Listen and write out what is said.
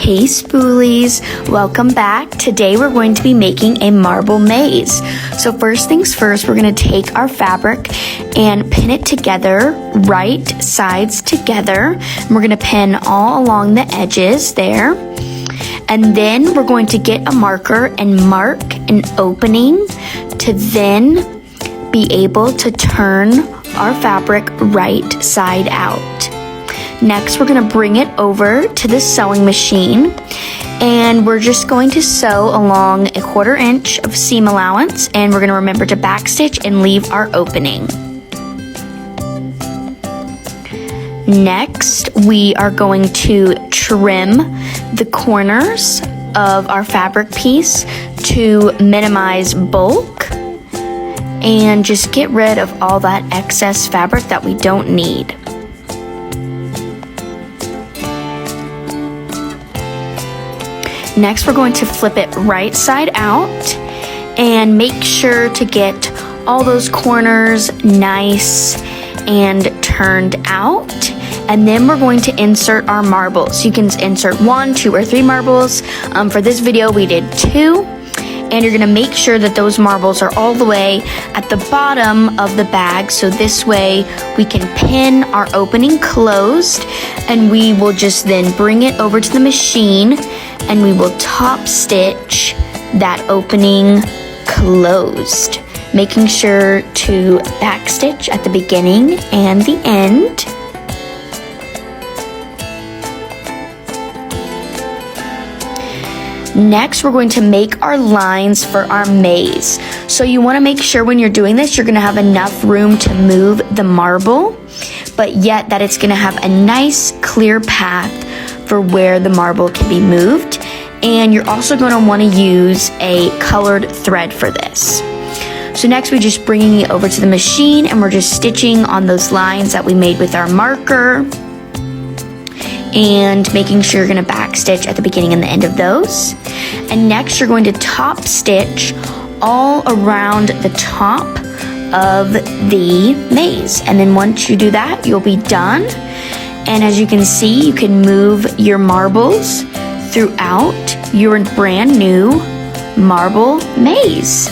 Hey Spoolies, welcome back. Today we're going to be making a marble maze. So first things first, we're going to take our fabric and pin it together, right sides together. And we're going to pin all along the edges there. And then we're going to get a marker and mark an opening to then be able to turn our fabric right side out. Next, we're going to bring it over to the sewing machine, and we're just going to sew along a 1/4 inch of seam allowance, and we're going to remember to backstitch and leave our opening. Next, we are going to trim the corners of our fabric piece to minimize bulk and just get rid of all that excess fabric that we don't need. Next, we're going to flip it right side out and make sure to get all those corners nice and turned out. And then we're going to insert our marbles. You can insert 1, 2, or 3 marbles. For this video, we did 2. And you're gonna make sure that those marbles are all the way at the bottom of the bag, so this way we can pin our opening closed, and we will just then bring it over to the machine and we will top stitch that opening closed, making sure to backstitch at the beginning and the end. Next, we're going to make our lines for our maze. So you want to make sure when you're doing this, you're going to have enough room to move the marble, but yet that it's going to have a nice clear path for where the marble can be moved. And you're also going to want to use a colored thread for this. So next, we're just bringing it over to the machine, and we're just stitching on those lines that we made with our marker, and making sure you're going to backstitch at the beginning and the end of those. And next, you're going to top stitch all around the top of the maze. And then once you do that, you'll be done. And as you can see, you can move your marbles throughout your brand new marble maze.